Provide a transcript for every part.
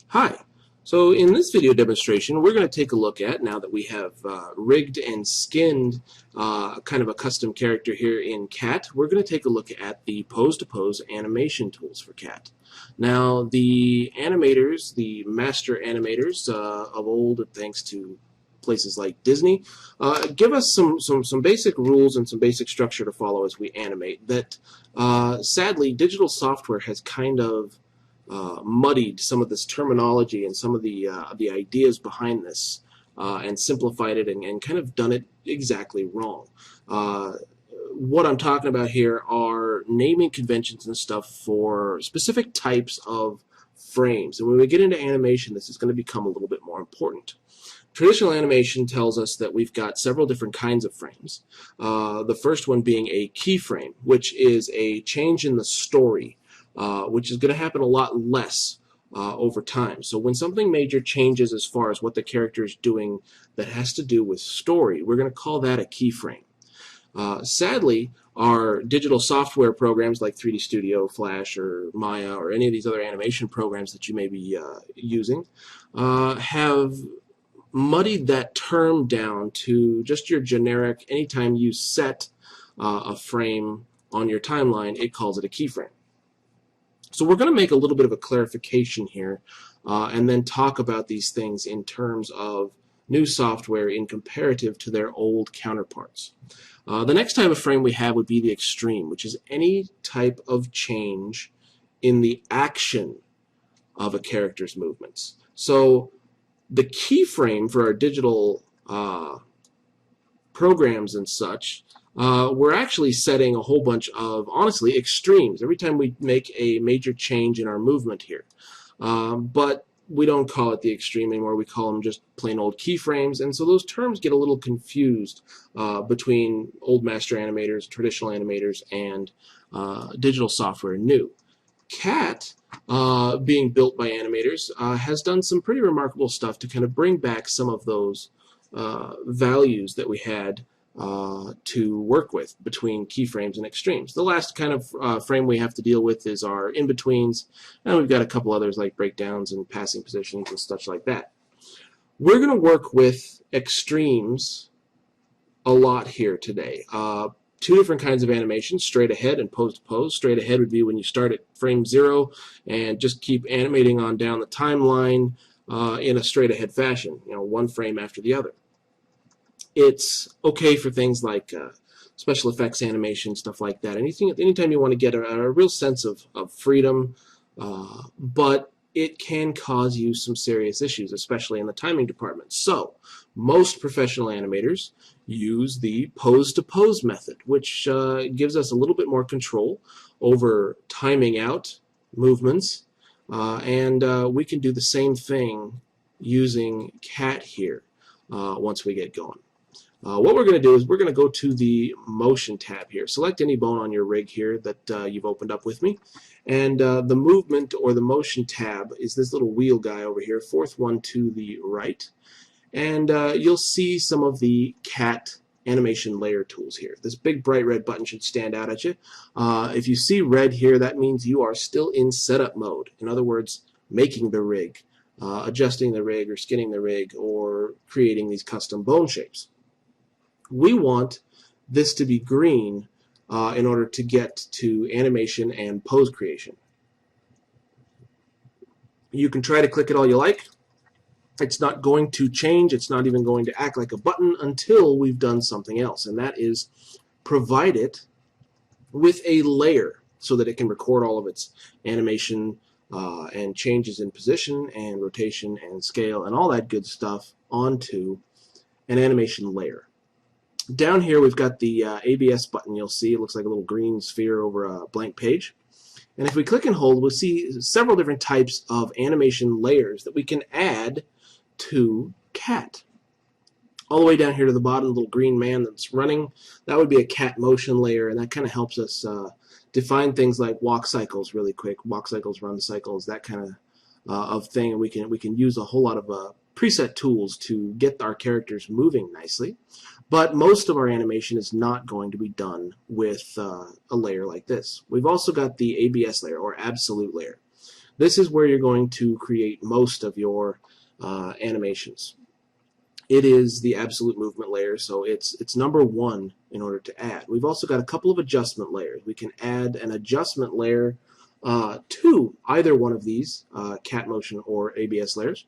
Hi. So in this video demonstration, we're going to take a look at, now that we have rigged and skinned kind of a custom character here in Cat, we're going to take a look at the pose-to-pose animation tools for Cat. Now, the animators, the master animators of old, thanks to places like Disney, give us some basic rules and some basic structure to follow as we animate that, sadly, digital software has kind of muddied some of this terminology and some of the ideas behind this and simplified it and kind of done it exactly wrong. What I'm talking about here are naming conventions and stuff for specific types of frames. And when we get into animation, this is going to become a little bit more important. Traditional animation tells us that we've got several different kinds of frames. The first one being a keyframe, which is a change in the story, which is going to happen a lot less over time. So when something major changes as far as what the character is doing that has to do with story, we're going to call that a keyframe. Sadly, our digital software programs like 3D Studio, Flash, or Maya, or any of these other animation programs that you may be using, have muddied that term down to just your generic, anytime you set a frame on your timeline, it calls it a keyframe. So we're going to make a little bit of a clarification here and then talk about these things in terms of new software in comparative to their old counterparts. The next type of frame we have would be the extreme, which is any type of change in the action of a character's movements. So the keyframe for our digital programs and such, we're actually setting a whole bunch of, honestly, extremes every time we make a major change in our movement here. But we don't call it the extreme anymore. We call them just plain old keyframes. And so those terms get a little confused between old master animators, traditional animators, and digital software new. Cat, being built by animators, has done some pretty remarkable stuff to kind of bring back some of those values that we had to work with between keyframes and extremes. The last kind of frame we have to deal with is our in-betweens, and we've got a couple others like breakdowns and passing positions and such like that. We're going to work with extremes a lot here today. Two different kinds of animation, straight ahead and pose to pose. Straight ahead would be when you start at frame 0 and just keep animating on down the timeline in a straight ahead fashion, one frame after the other. It's okay for things like special effects animation, stuff like that. Anytime you want to get a real sense of freedom, but it can cause you some serious issues, especially in the timing department. So most professional animators use the pose-to-pose method, which gives us a little bit more control over timing out movements, and we can do the same thing using Cat here once we get going. What we're going to do is we're going to go to the motion tab here. Select any bone on your rig here that you've opened up with me. And the movement or the motion tab is this little wheel guy over here, fourth one to the right. And you'll see some of the Cat animation layer tools here. This big bright red button should stand out at you. If you see red here, that means you are still in setup mode. In other words, making the rig, adjusting the rig or skinning the rig or creating these custom bone shapes. We want this to be green in order to get to animation and pose creation. You can try to click it all you like. It's not going to change. It's not even going to act like a button until we've done something else, and that is provide it with a layer so that it can record all of its animation and changes in position and rotation and scale and all that good stuff onto an animation layer. Down here we've got the ABS button. You'll see it looks like a little green sphere over a blank page. And if we click and hold, we'll see several different types of animation layers that we can add to Cat. All the way down here to the bottom, the little green man that's running, that would be a Cat motion layer, and that kind of helps us define things like walk cycles really quick, walk cycles, run cycles, that kind of thing. And we can use a whole lot of preset tools to get our characters moving nicely. But most of our animation is not going to be done with a layer like this. We've also got the ABS layer, or absolute layer. This is where you're going to create most of your animations. It is the absolute movement layer, so it's number one in order to add. We've also got a couple of adjustment layers. We can add an adjustment layer to either one of these, cat motion or ABS layers.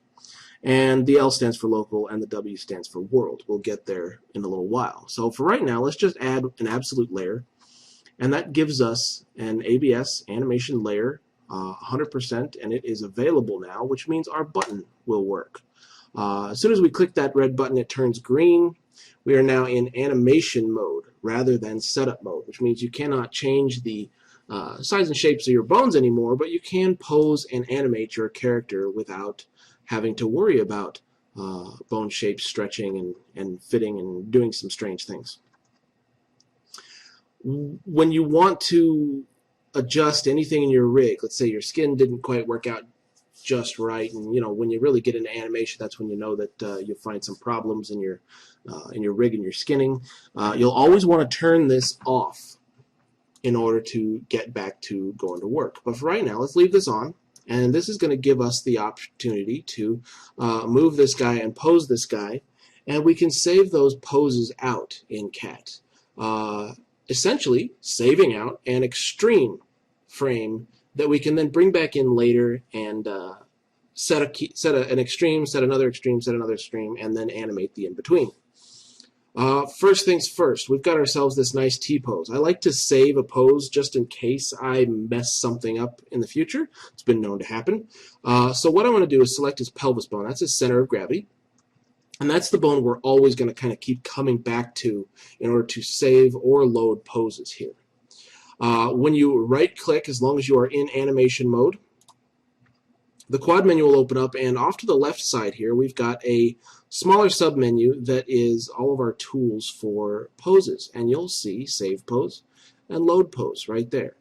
And the L stands for local and the W stands for world. We'll get there in a little while. So for right now, let's just add an absolute layer, and that gives us an ABS animation layer 100%, and it is available now, which means our button will work. As soon as we click that red button, it turns green. We are now in animation mode rather than setup mode, which means you cannot change the size and shapes of your bones anymore, but you can pose and animate your character without having to worry about bone shapes stretching and fitting and doing some strange things. When you want to adjust anything in your rig, let's say your skin didn't quite work out just right, and when you really get into animation, that's when you know that you'll find some problems in your rig and your skinning. You'll always want to turn this off in order to get back to going to work. But for right now, let's leave this on, and this is going to give us the opportunity to move this guy and pose this guy, and we can save those poses out in CAT. Essentially, saving out an extreme frame that we can then bring back in later and set an extreme, set another extreme, set another extreme, and then animate the in-between. First things first, we've got ourselves this nice T-pose. I like to save a pose just in case I mess something up in the future. It's been known to happen. So what I want to do is select his pelvis bone. That's his center of gravity. And that's the bone we're always going to kind of keep coming back to in order to save or load poses here. When you right-click, as long as you are in animation mode, the quad menu will open up, and off to the left side here, we've got a smaller submenu that is all of our tools for poses, and you'll see Save Pose and Load Pose right there.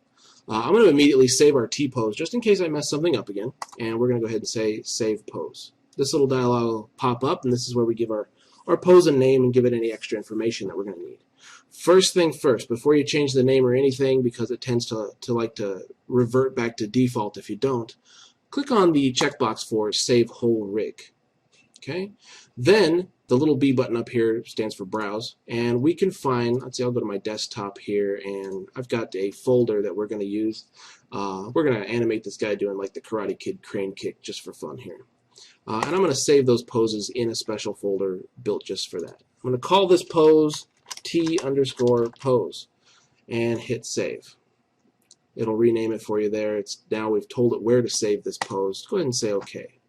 I'm going to immediately save our T-pose just in case I mess something up again, and we're going to go ahead and say Save Pose. This little dialog will pop up, and this is where we give our pose a name and give it any extra information that we're going to need. First thing first, before you change the name or anything, because it tends to like to revert back to default if you don't, click on the checkbox for Save Whole Rig. Okay? Then the little B button up here stands for Browse, and we can find, let's see, I'll go to my desktop here, and I've got a folder that we're going to use. We're going to animate this guy doing like the Karate Kid crane kick just for fun here. And I'm going to save those poses in a special folder built just for that. I'm going to call this pose T_pose and hit save. It'll rename it for you there. Now we've told it where to save this pose. Go ahead and say OK.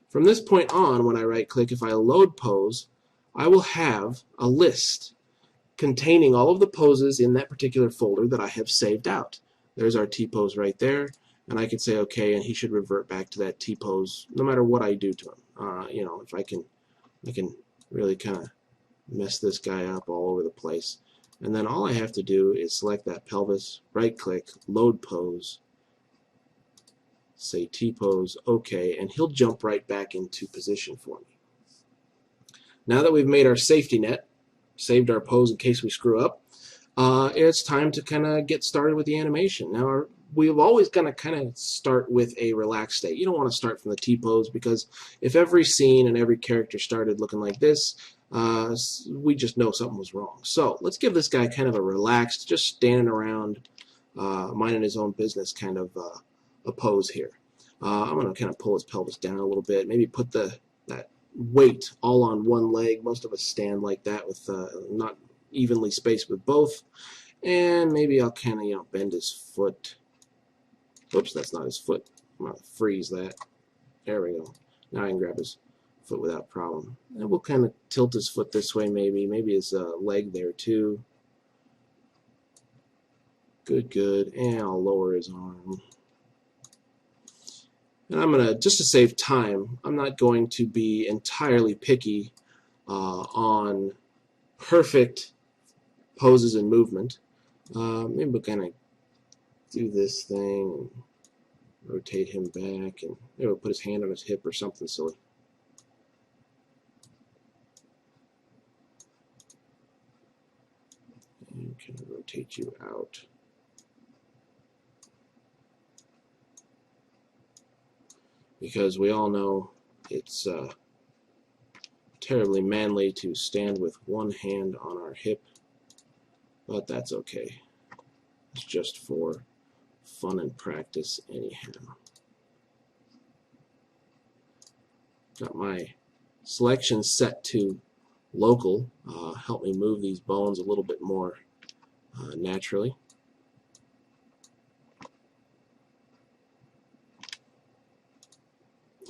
From this point on, when I right-click, if I load pose, I will have a list containing all of the poses in that particular folder that I have saved out. There's our T-pose right there, and I can say OK, and he should revert back to that T-pose no matter what I do to him. If I can really kind of mess this guy up all over the place. And then all I have to do is select that pelvis, right-click, load pose, say T-pose, OK, and he'll jump right back into position for me. Now that we've made our safety net, saved our pose in case we screw up, it's time to kind of get started with the animation. Now, we've always got to kind of start with a relaxed state. You don't want to start from the T-pose, because if every scene and every character started looking like this, we just know something was wrong. So let's give this guy kind of a relaxed, just standing around, minding his own business kind of a pose here. I'm going to kind of pull his pelvis down a little bit, maybe put that weight all on one leg. Most of us stand like that with not evenly spaced with both. And maybe I'll kind of bend his foot. Oops, that's not his foot. I'm going to freeze that. There we go. Now I can grab his foot without problem. And we'll kind of tilt his foot this way maybe his leg there too. Good, and I'll lower his arm. And I'm going to, just to save time, I'm not going to be entirely picky on perfect poses and movement. Maybe we'll kind of do this thing and rotate him back, and maybe we'll put his hand on his hip or something silly. And kind of rotate you out. because we all know it's terribly manly to stand with one hand on our hip, but that's okay. It's just for fun and practice anyhow. Got my selection set to local, help me move these bones a little bit more naturally.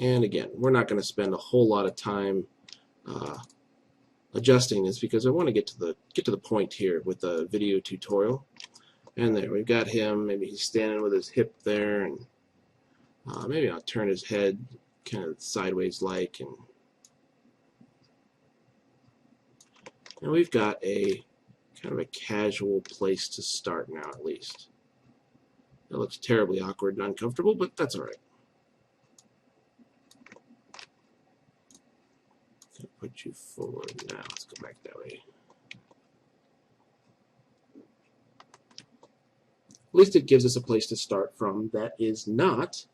And again, we're not going to spend a whole lot of time adjusting this because I want to get to the point here with the video tutorial. And there, we've got him. Maybe he's standing with his hip there, and maybe I'll turn his head kind of sideways like, and we've got a kind of a casual place to start now, at least. That looks terribly awkward and uncomfortable, but that's all right. Put you forward now. Let's go back that way. At least it gives us a place to start from that is not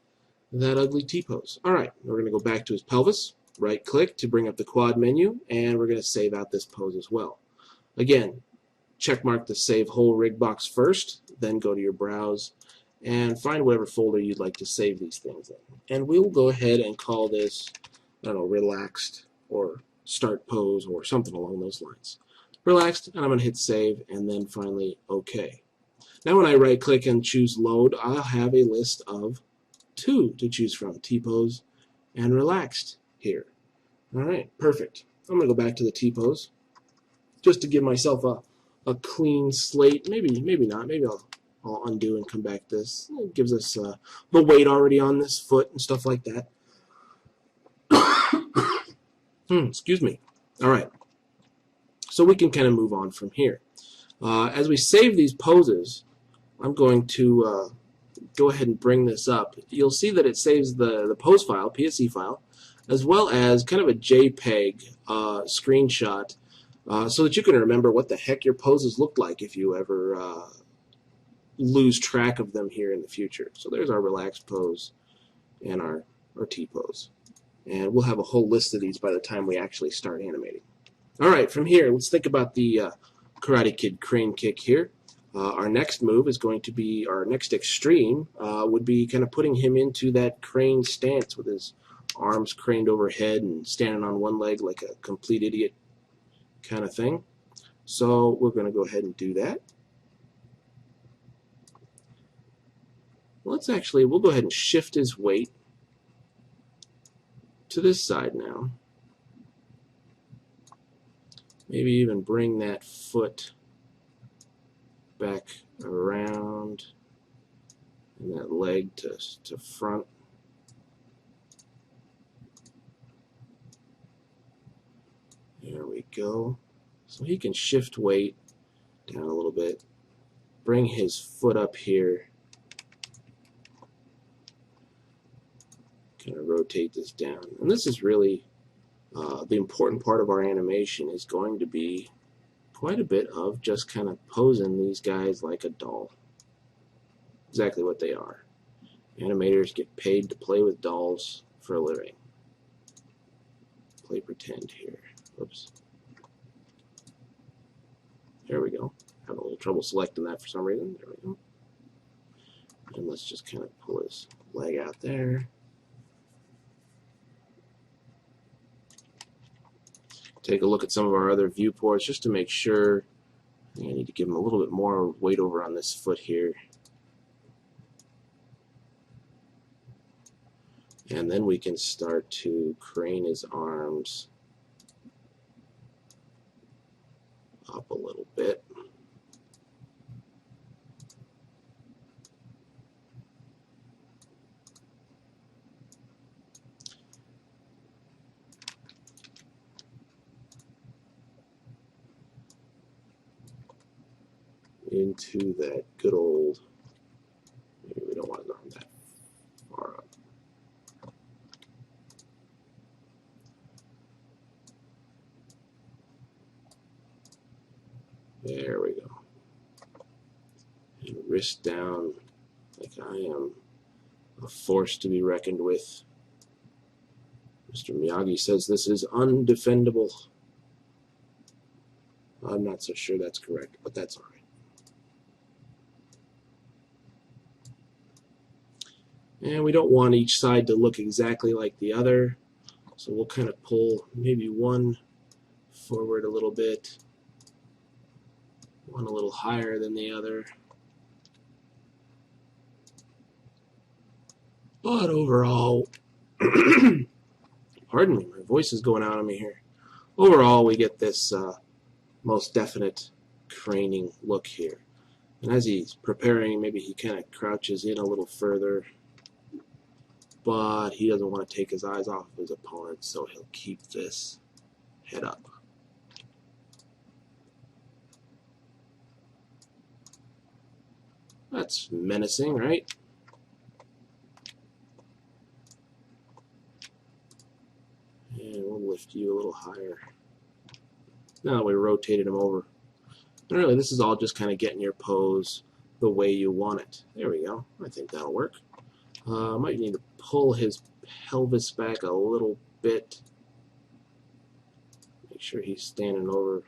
that ugly T-pose. All right, we're going to go back to his pelvis, right-click to bring up the quad menu, and we're going to save out this pose as well. Again, check mark the Save Whole Rig box first, then go to your Browse, and find whatever folder you'd like to save these things in. And we'll go ahead and call this, I don't know, Relaxed, or Start Pose, or something along those lines. Relaxed, and I'm going to hit Save, and then finally OK. Now when I right-click and choose Load, I'll have a list of 2 to choose from, T-pose and Relaxed here. All right, perfect. I'm going to go back to the T-pose just to give myself a clean slate. Maybe not. Maybe I'll undo and come back to this. It gives us the weight already on this foot and stuff like that. Excuse me. All right. So we can kind of move on from here. As we save these poses, I'm going to go ahead and bring this up. You'll see that it saves the pose file, PSC file, as well as kind of a JPEG screenshot so that you can remember what the heck your poses look like if you ever lose track of them here in the future. So there's our relaxed pose and our T-pose. And we'll have a whole list of these by the time we actually start animating. All right, from here, let's think about the Karate Kid crane kick here. Our next move is going to be, our next extreme would be kind of putting him into that crane stance with his arms craned overhead and standing on one leg like a complete idiot kind of thing. So we're going to go ahead and do that. We'll go ahead and shift his weight to this side now. Maybe even bring that foot back around and that leg to front. There we go. So he can shift weight down a little bit, bring his foot up here, kind of rotate this down. And this is really the important part of our animation is going to be quite a bit of just kind of posing these guys like a doll. Exactly what they are. Animators get paid to play with dolls for a living. Play pretend here. Oops. There we go. Having a little trouble selecting that for some reason. There we go. And let's just kind of pull his leg out there. Take a look at some of our other viewports just to make sure. I need to give him a little bit more weight over on this foot here. And then we can start to crane his arms up a little bit. Into that good old, maybe we don't want his arm that far up. There we go. And wrist down like I am a force to be reckoned with. Mr. Miyagi says this is undefendable. I'm not so sure that's correct, but that's all right. And we don't want each side to look exactly like the other, so we'll kind of pull maybe one forward a little bit, one a little higher than the other. But overall, pardon me, my voice is going out on me here. Overall, we get this most definite craning look here. And as he's preparing, maybe he kind of crouches in a little further, but he doesn't want to take his eyes off of his opponent, so he'll keep this head up. That's menacing, right? And we'll lift you a little higher. Now that we rotated him over. And really, this is all just kind of getting your pose the way you want it. There we go. I think that'll work. Might need to pull his pelvis back a little bit. Make sure he's standing over.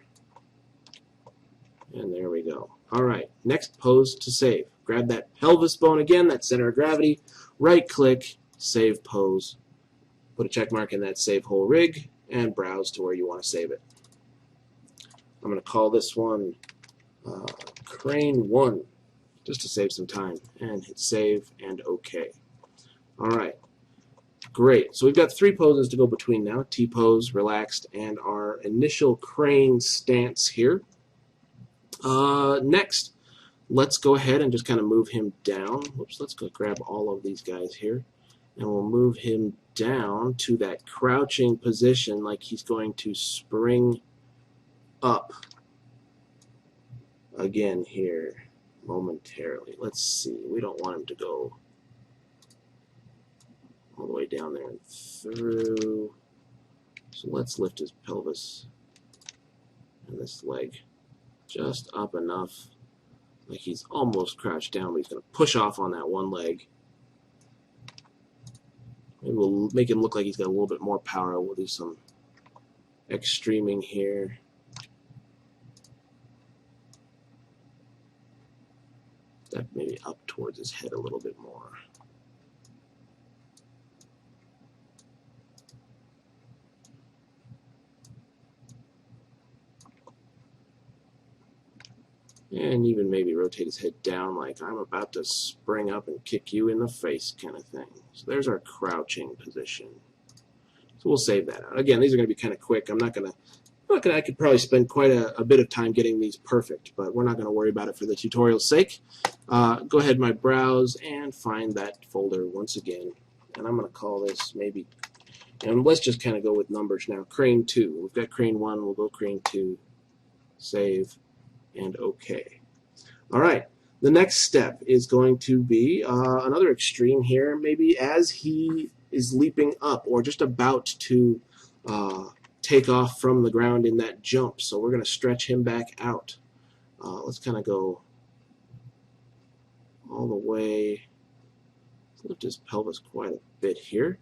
And there we go. All right, next pose to save. Grab that pelvis bone again, that center of gravity. Right-click, save pose. Put a check mark in that save whole rig, and browse to where you want to save it. I'm going to call this one Crane 1, just to save some time. And hit save and OK. All right. Great. So we've got 3 poses to go between now. T-pose, relaxed, and our initial crane stance here. Next, let's go ahead and just kind of move him down. Whoops, let's go grab all of these guys here. And we'll move him down to that crouching position like he's going to spring up again here momentarily. Let's see. We don't want him to go all the way down there and through. So let's lift his pelvis and this leg just up enough like he's almost crouched down, but he's going to push off on that one leg. Maybe we'll make him look like he's got a little bit more power. We'll do some extreming here. That maybe up towards his head a little bit more. And even maybe rotate his head down like I'm about to spring up and kick you in the face kind of thing. So there's our crouching position. So we'll save that out. Again, these are going to be kind of quick. I could probably spend quite a bit of time getting these perfect, but we're not going to worry about it for the tutorial's sake. Go ahead, my browse, and find that folder once again. And I'm going to call this maybe, and let's just kind of go with numbers now. Crane 2. We've got Crane 1. We'll go Crane 2. Save. And OK. All right. The next step is going to be another extreme here, maybe as he is leaping up or just about to take off from the ground in that jump. So we're going to stretch him back out. Let's kind of go all the way. Let's lift his pelvis quite a bit here.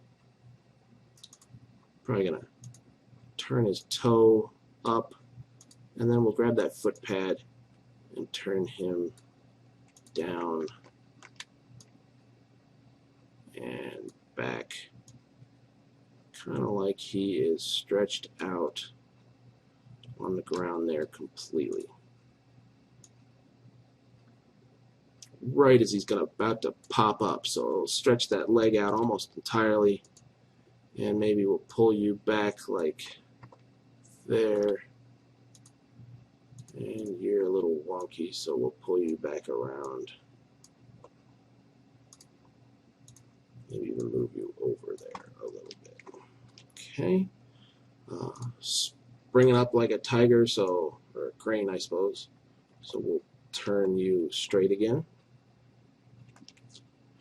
Probably going to turn his toe up. And then we'll grab that foot pad and turn him down and back, kind of like he is stretched out on the ground there completely. Right as he's about to pop up, so we'll stretch that leg out almost entirely, and maybe we'll pull you back like there. And you're a little wonky, so we'll pull you back around. Maybe even move you over there a little bit. Okay. Springing up like a tiger, or a crane, I suppose. So we'll turn you straight again.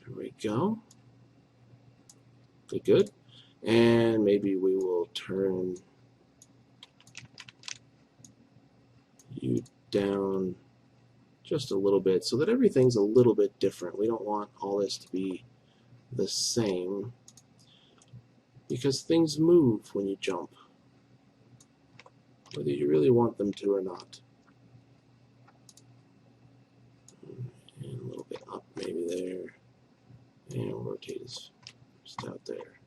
There we go. Okay, good. And maybe we will turn you down just a little bit so that everything's a little bit different. We don't want all this to be the same. because things move when you jump, whether you really want them to or not. And a little bit up maybe there, and we'll rotate his just out there.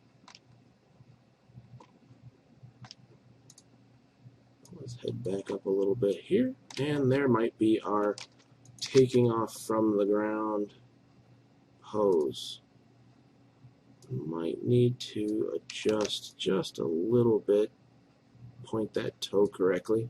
Let's head back up a little bit here, and there might be our taking off from the ground pose. Might need to adjust just a little bit, point that toe correctly.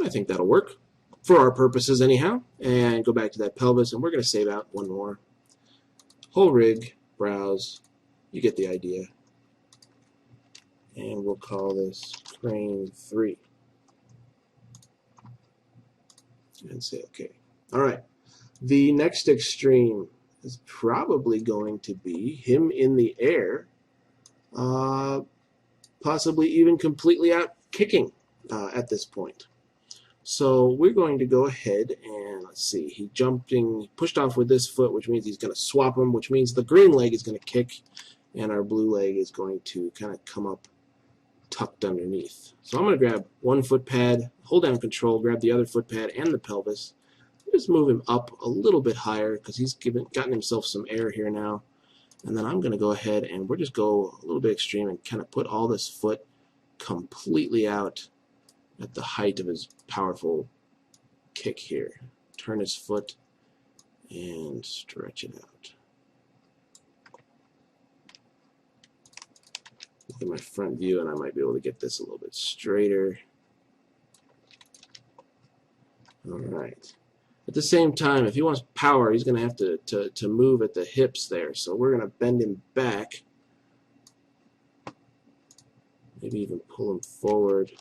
I think that'll work for our purposes anyhow. And go back to that pelvis, and we're going to save out one more. Whole rig, browse, you get the idea. And we'll call this frame 3. And say OK. All right. The next extreme is probably going to be him in the air, possibly even completely out kicking at this point. So we're going to go ahead and let's see. He pushed off with this foot, which means he's going to swap him, which means the green leg is going to kick, and our blue leg is going to kind of come up tucked underneath. So I'm going to grab one foot pad, hold down control, grab the other foot pad and the pelvis. Just move him up a little bit higher because he's gotten himself some air here now. And then I'm going to go ahead and we'll just go a little bit extreme and kind of put all this foot completely out at the height of his powerful kick here. Turn his foot and stretch it out. Look at my front view and I might be able to get this a little bit straighter. Alright. At the same time, if he wants power, he's going to have to move at the hips there. So we're going to bend him back. Maybe even pull him forward.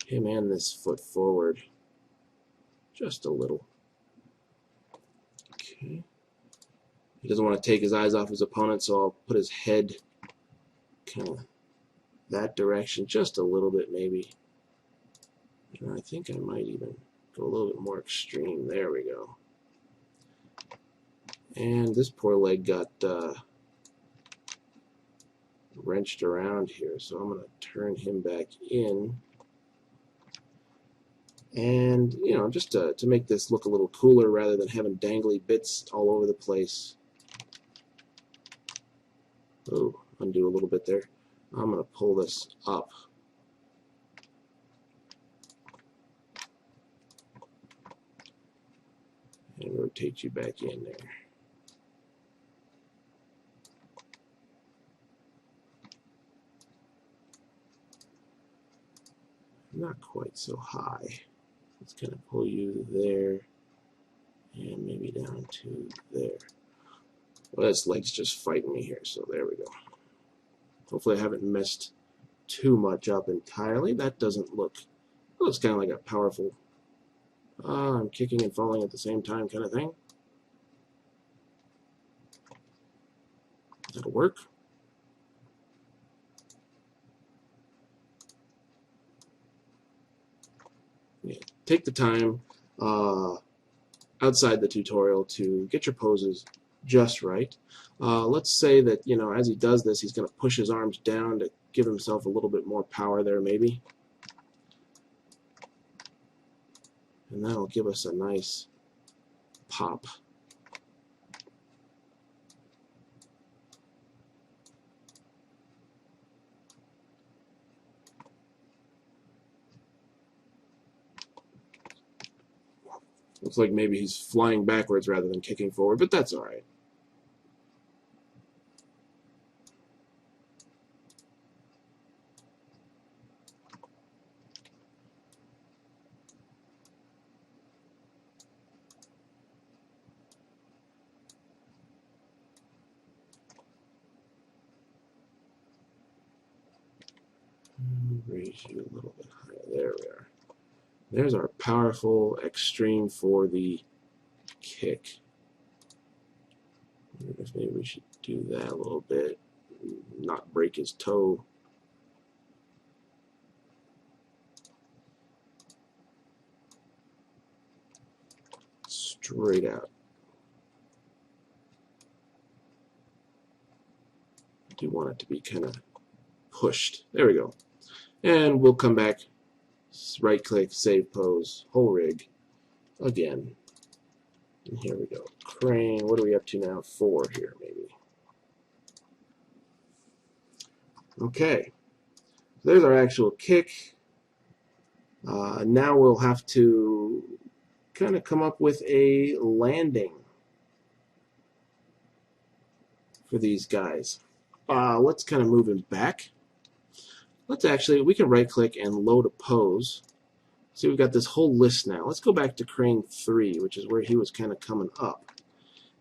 Him and this foot forward. Just a little. Okay. He doesn't want to take his eyes off his opponent, so I'll put his head kind of that direction just a little bit maybe. And I think I might even go a little bit more extreme. There we go. And this poor leg got wrenched around here, so I'm going to turn him back in. And, you know, just to make this look a little cooler rather than having dangly bits all over the place. Oh, undo a little bit there. I'm going to pull this up. And rotate you back in there. Not quite so high. It's going to pull you there and maybe down to there. Well, this leg's just fighting me here, so there we go. Hopefully I haven't messed too much up entirely. That doesn't look, it looks kind of like a powerful, I'm kicking and falling at the same time kind of thing. That'll work. Yeah. Take the time outside the tutorial to get your poses just right. Let's say that, you know, as he does this, he's going to push his arms down to give himself a little bit more power there maybe. And that'll give us a nice pop. Looks like maybe he's flying backwards rather than kicking forward, but that's alright. Raise you a little bit higher. There we are. There's our powerful extreme for the kick. I guess maybe we should do that a little bit, not break his toe. straight out. I do want it to be kind of pushed. There we go. And we'll come back, right click, save pose, whole rig again. And here we go. Crane, what are we up to now? 4 here, maybe. Okay. There's our actual kick. Now we'll have to kind of come up with a landing for these guys. Let's kind of move him back. We can right click and load a pose. See, we've got this whole list now. Let's go back to crane 3, which is where he was kind of coming up.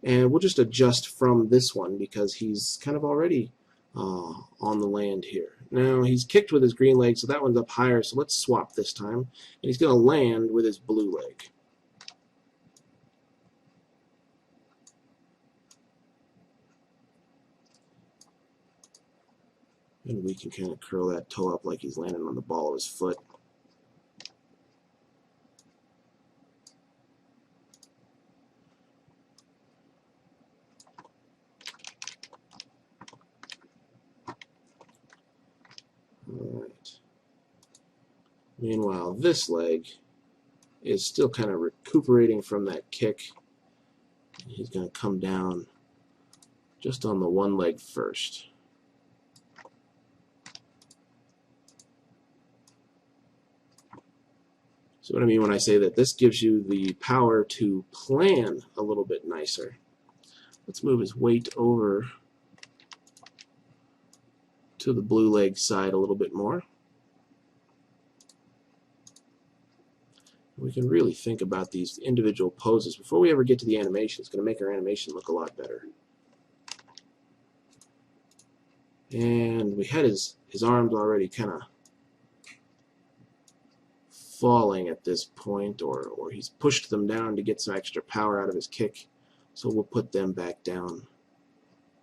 And we'll just adjust from this one because he's kind of already on the land here. Now, he's kicked with his green leg, so that one's up higher, so let's swap this time. And he's going to land with his blue leg. And we can kind of curl that toe up like he's landing on the ball of his foot. Alright. Meanwhile, this leg is still kind of recuperating from that kick. He's going to come down just on the one leg first. So what I mean when I say that this gives you the power to plan a little bit nicer. Let's move his weight over to the blue leg side a little bit more. We can really think about these individual poses. Before we ever get to the animation, it's going to make our animation look a lot better. And we had his arms already kind of falling at this point, or he's pushed them down to get some extra power out of his kick. So we'll put them back down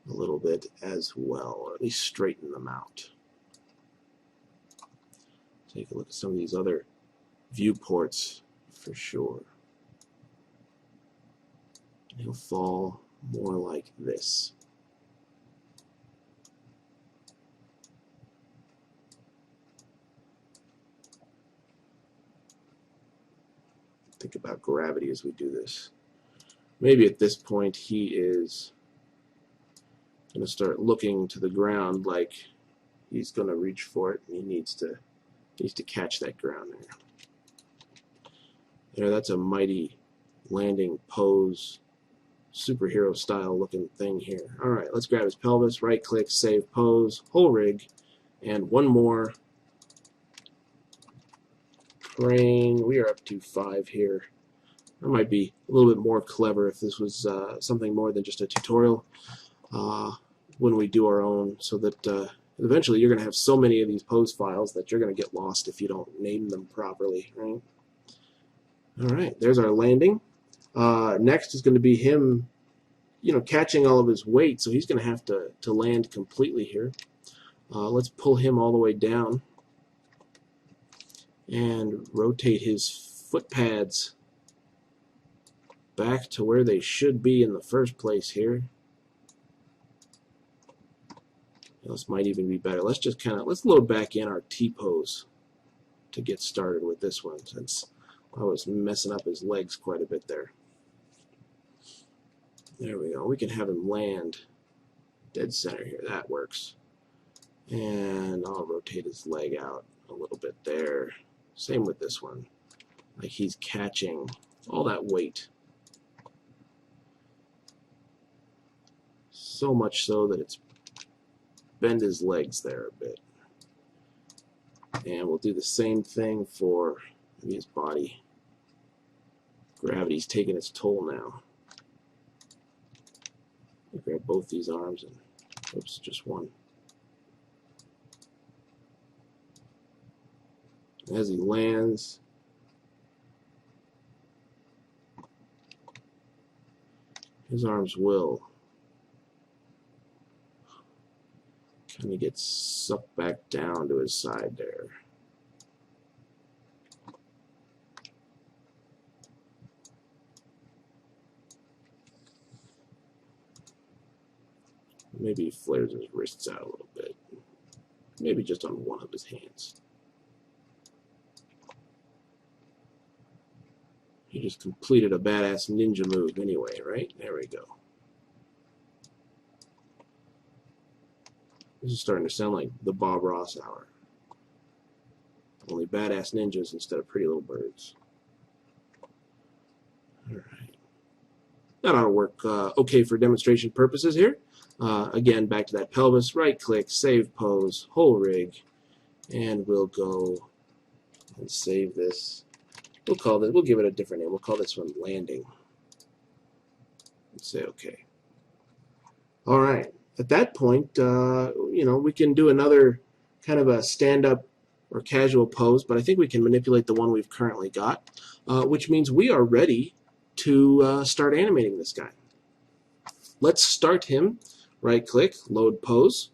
a little bit as well, or at least straighten them out. Take a look at some of these other viewports for sure. He'll fall more like this. Think about gravity as we do this. Maybe at this point he is going to start looking to the ground like he's going to reach for it, and he needs to catch that ground there. There, that's a mighty landing pose, superhero style looking thing here. Alright, let's grab his pelvis, right click, save pose, whole rig, and one more crane. We are up to 5 here. That might be a little bit more clever if this was something more than just a tutorial when we do our own, so that eventually you're going to have so many of these pose files that you're going to get lost if you don't name them properly, right? Alright, there's our landing. Next is going to be him, catching all of his weight, so he's going to have to land completely here. Let's pull him all the way down and rotate his foot pads back to where they should be in the first place here. This might even be better. Let's load back in our T-pose to get started with this one, since I was messing up his legs quite a bit there. There we go. We can have him land dead center here. That works. And I'll rotate his leg out a little bit there. Same with this one. Like he's catching all that weight. So much so that it's bend his legs there a bit. And we'll do the same thing for his body. Gravity's taking its toll now. I'll grab both these arms and, oops, just one. As he lands, his arms will kind of get sucked back down to his side there. Maybe he flares his wrists out a little bit. Maybe just on one of his hands. He just completed a badass ninja move anyway, right? There we go. This is starting to sound like the Bob Ross hour. Only badass ninjas instead of pretty little birds. Alright. That ought to work okay for demonstration purposes here. Again, back to that pelvis, right click, save pose, whole rig, and we'll go and save this. We'll give it a different name. We'll call this one landing. And say okay. Alright. At that point, we can do another kind of a stand-up or casual pose, but I think we can manipulate the one we've currently got, which means we are ready to start animating this guy. Let's start him. Right-click, load pose,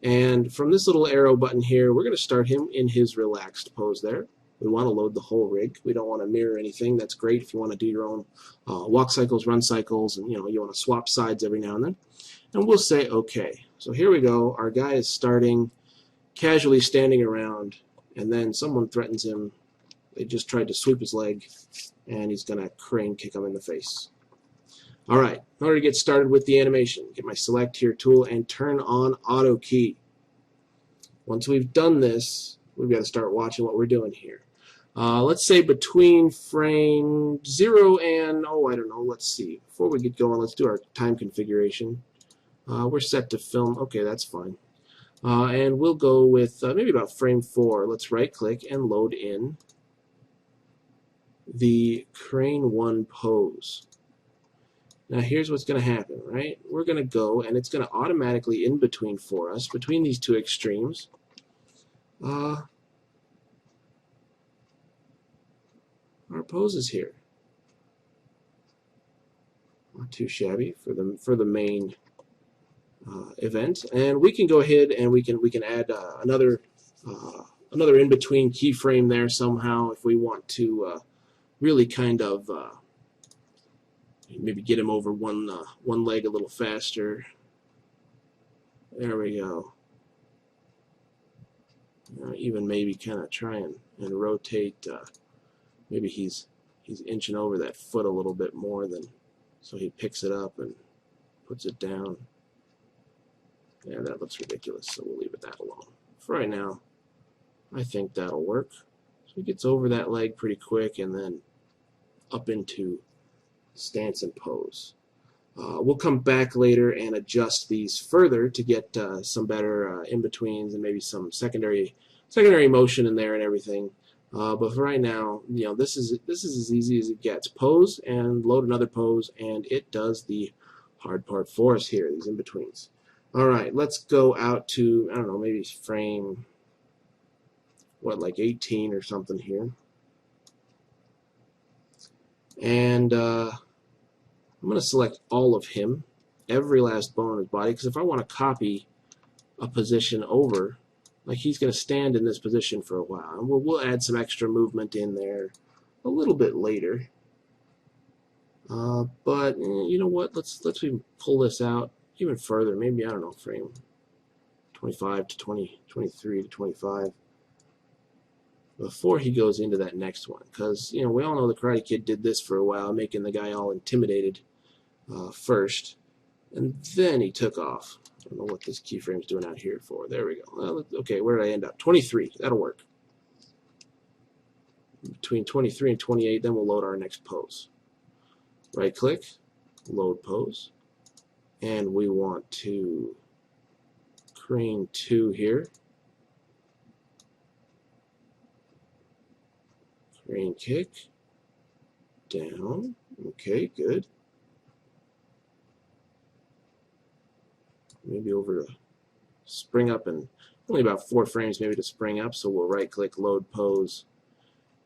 and from this little arrow button here, we're going to start him in his relaxed pose there. We want to load the whole rig. We don't want to mirror anything. That's great if you want to do your own walk cycles, run cycles, and you want to swap sides every now and then. And we'll say okay. So here we go. Our guy is starting casually standing around, and then someone threatens him. They just tried to sweep his leg, and he's going to crane kick him in the face. All right, in order to get started with the animation, get my select here tool and turn on auto key. Once we've done this, we've got to start watching what we're doing here. Let's say between frame 0 and, I don't know, let's see. Before we get going, let's do our time configuration. We're set to film. Okay, that's fine. And we'll go with maybe about frame 4. Let's right-click and load in the crane 1 pose. Now here's what's going to happen, right? We're going to go, and it's going to automatically in between for us, between these two extremes. Our poses here. Not too shabby for the main event, and we can go ahead and we can add another in between keyframe there somehow if we want to really kind of maybe get him over one leg a little faster. There we go. Even maybe kind of try and rotate. Maybe he's inching over that foot a little bit more than, so he picks it up and puts it down. Yeah, that looks ridiculous, so we'll leave that alone. For right now, I think that'll work. So he gets over that leg pretty quick and then up into stance and pose. We'll come back later and adjust these further to get some better in-betweens and maybe some secondary motion in there and everything. But for right now, this is as easy as it gets. Pose and load another pose, and it does the hard part for us here, these in-betweens. All right, let's go out to, I don't know, maybe frame, like 18 or something here. And I'm going to select all of him, every last bone in his body, because if I want to copy a position over, like he's going to stand in this position for a while. And we'll add some extra movement in there a little bit later. But you know what? Let's even pull this out even further. Maybe, I don't know, frame 25 to 20, 23 to 25. Before he goes into that next one, because we all know the Karate Kid did this for a while, making the guy all intimidated first, and then he took off. I don't know what this keyframe's doing out here for. There we go. Well, okay, where did I end up? 23. That'll work. Between 23 and 28, then we'll load our next pose. Right-click, load pose, and we want to crane 2 here. Crane kick, down, okay, good. Maybe over to spring up, and only about 4 frames maybe to spring up, so we'll right click, load pose,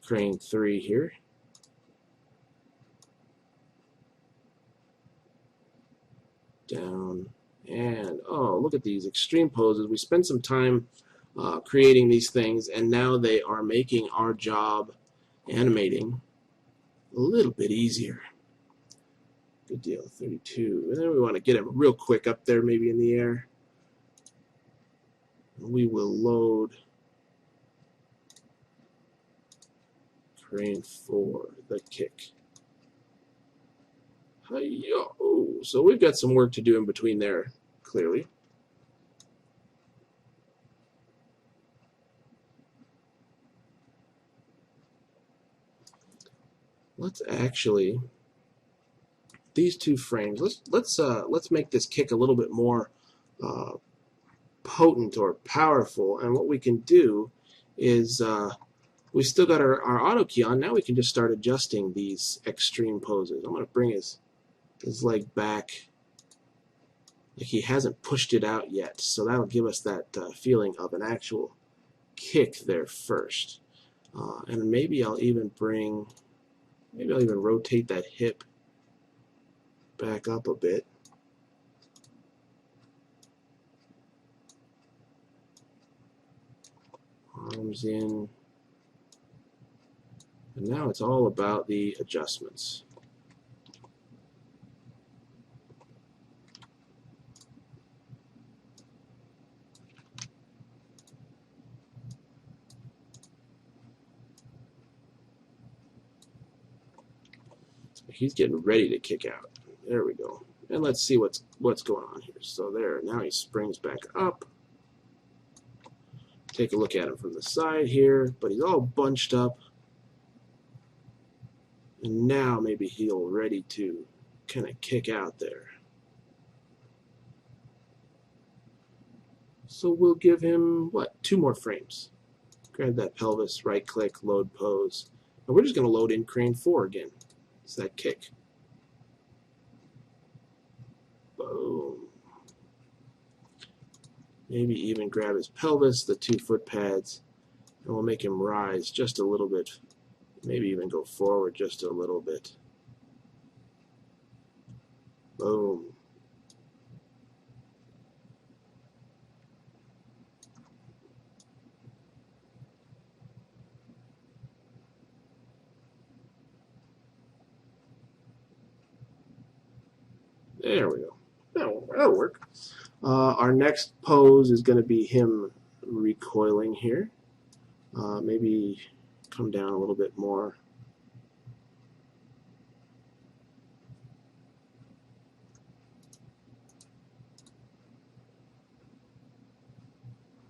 crane 3 here. Down, and oh, look at these extreme poses. We spent some time creating these things, and now they are making our job animating a little bit easier. Good deal, 32. And then we want to get him real quick up there, maybe in the air. We will load crane 4, the kick. Hi-yo. So we've got some work to do in between there, clearly. Let's actually, these two frames, let's make this kick a little bit more potent or powerful. And what we can do is we still got our auto key on. Now we can just start adjusting these extreme poses. I'm going to bring his leg back. Like he hasn't pushed it out yet, so that'll give us that feeling of an actual kick there first. And maybe I'll even rotate that hip back up a bit. Arms in. And now it's all about the adjustments. He's getting ready to kick out. There we go. And let's see what's going on here. So there, now he springs back up. Take a look at him from the side here, but he's all bunched up. And now maybe he'll ready to kind of kick out there. So we'll give him, what, 2 more frames. Grab that pelvis, right click, load pose. And we're just going to load in crane 4 again. It's that kick. Boom. Maybe even grab his pelvis, the 2 foot pads, and we'll make him rise just a little bit. Maybe even go forward just a little bit. Boom. There we go. That'll work. Our next pose is going to be him recoiling here. Maybe come down a little bit more.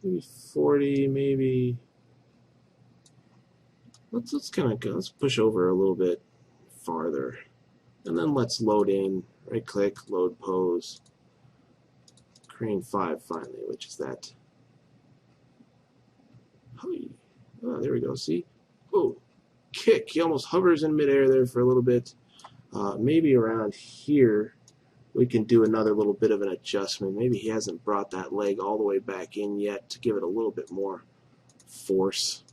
Maybe 40, maybe. Let's kind of go. Let's push over a little bit farther. And then let's load in, right click, load pose, crane 5 finally, which is that. Oh, there we go, see? Oh, kick. He almost hovers in midair there for a little bit. Maybe around here we can do another little bit of an adjustment. Maybe he hasn't brought that leg all the way back in yet to give it a little bit more force.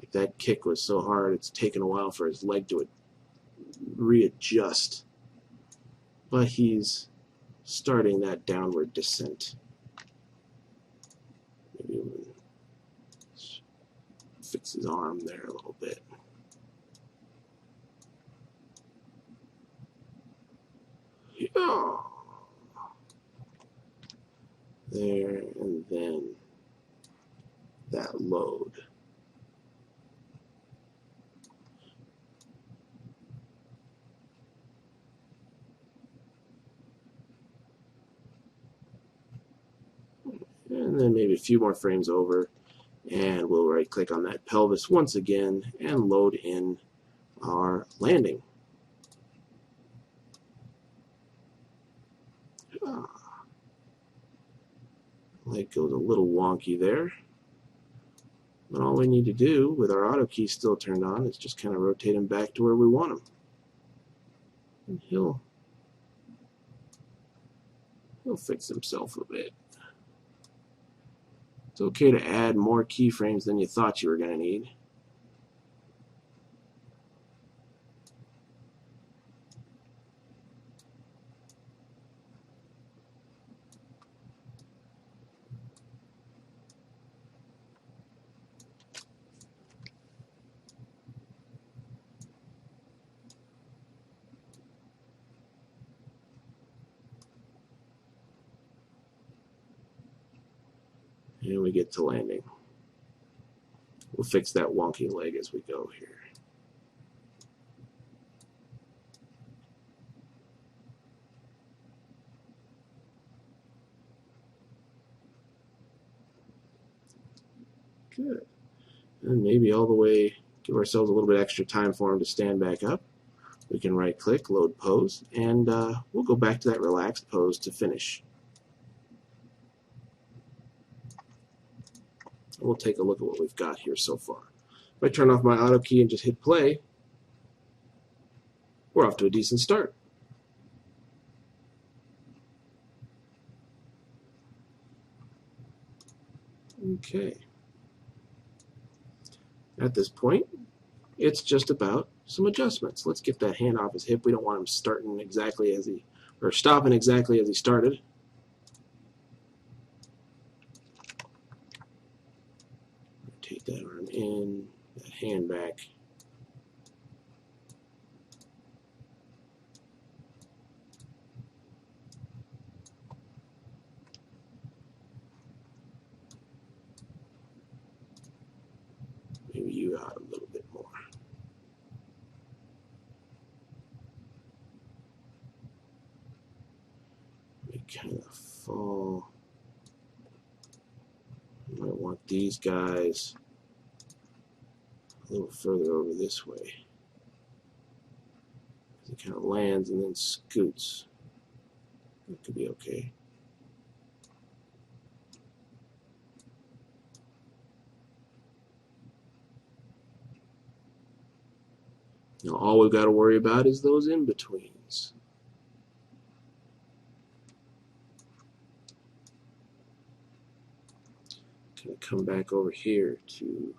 Like that kick was so hard, it's taken a while for his leg to readjust. But he's starting that downward descent. Maybe we'll fix his arm there a little bit. Yeah. There, and then that load. And then maybe a few more frames over, and we'll right click on that pelvis once again and load in our landing. Leg goes a little wonky there, but all we need to do with our auto key still turned on is just kind of rotate him back to where we want him, and he'll fix himself a bit. It's okay to add more keyframes than you thought you were going to need. And we get to landing. We'll fix that wonky leg as we go here. Good. And maybe all the way, give ourselves a little bit extra time for him to stand back up. We can right click, load pose, and we'll go back to that relaxed pose to finish. We'll take a look at what we've got here so far. If I turn off my auto key and just hit play, we're off to a decent start. Okay. At this point, it's just about some adjustments. Let's get that hand off his hip. We don't want him starting exactly as he, or stopping exactly as he started. Take that arm in, that hand back. Maybe you out a little bit more. We kind of fall. You might want these guys a little further over this way. It kind of lands and then scoots. That could be okay. Now all we've got to worry about is those in-betweens. Going to come back over here to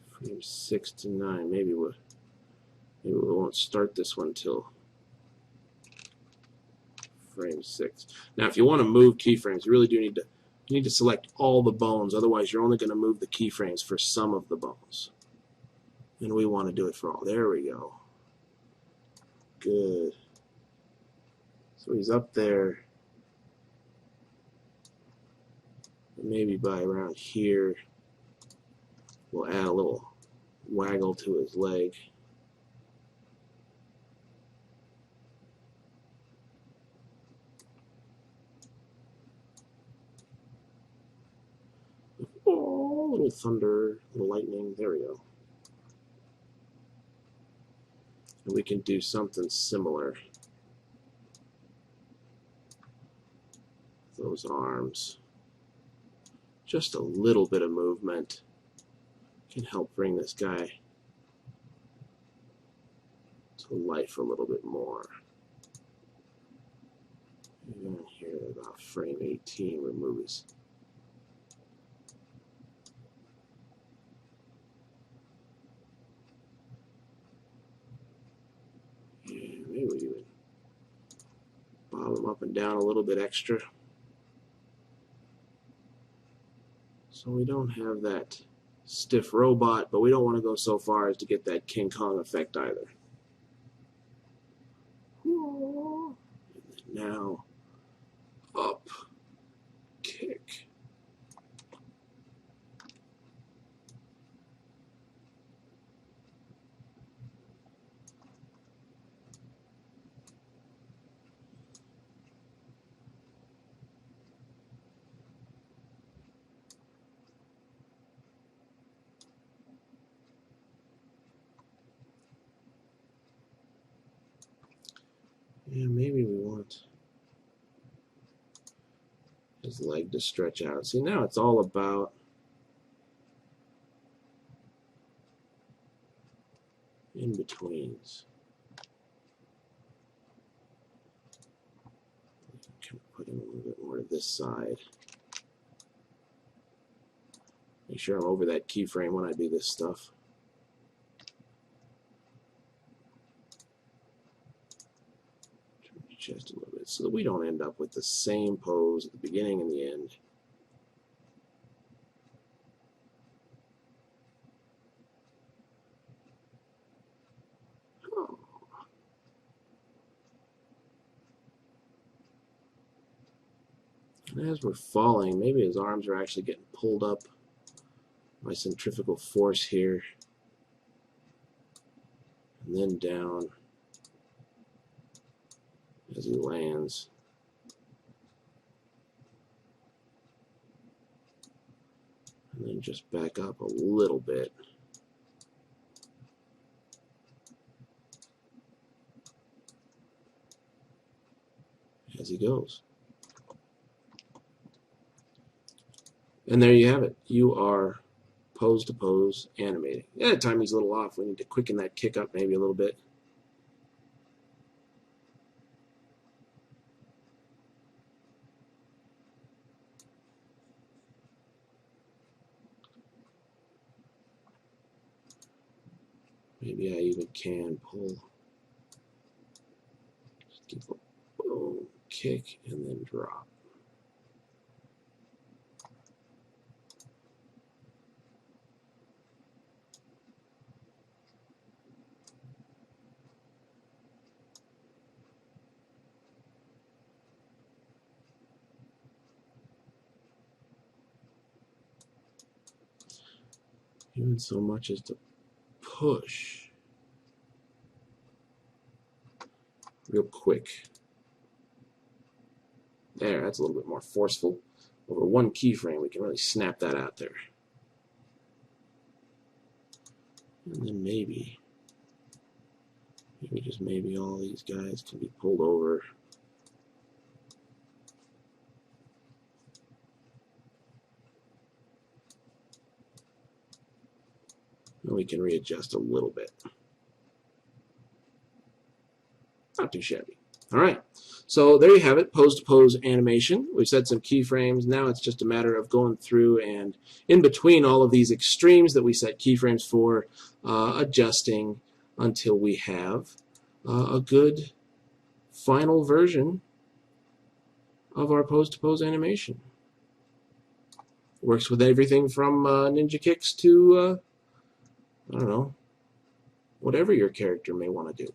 frame 6 to 9. Maybe we won't start this one till frame 6. Now, if you want to move keyframes, you really do need to select all the bones. Otherwise, you're only going to move the keyframes for some of the bones. And we want to do it for all. There we go. Good. So he's up there. Maybe by around here, we'll add a little waggle to his leg. Oh, a little thunder, a little lightning. There we go. And we can do something similar. Those arms. Just a little bit of movement can help bring this guy to life a little bit more. And then here, about frame 18, remove his maybe we even bob him up and down a little bit extra. So we don't have that stiff robot, but we don't want to go so far as to get that King Kong effect either. And then now, up, kick. Yeah, maybe we want his leg to stretch out. See, now it's all about in-betweens. Kind of put him a little bit more to this side. Make sure I'm over that keyframe when I do this stuff. Just a little bit so that we don't end up with the same pose at the beginning and the end. And as we're falling, maybe his arms are actually getting pulled up by centrifugal force here, and then down as he lands. And then just back up a little bit. As he goes. And there you have it. You are pose to pose animating. Yeah, timing's a little off. We need to quicken that kick up maybe a little bit. Maybe I even can pull. Just give a boom, kick, and then drop. Even so much as to push real quick. There, that's a little bit more forceful. Over one keyframe, we can really snap that out there. And then maybe just maybe all these guys can be pulled over. And we can readjust a little bit. Not too shabby. All right, so there you have it, pose-to-pose animation. We've set some keyframes. Now it's just a matter of going through and in between all of these extremes that we set keyframes for, adjusting until we have a good final version of our pose-to-pose animation. Works with everything from ninja kicks to, I don't know, whatever your character may want to do.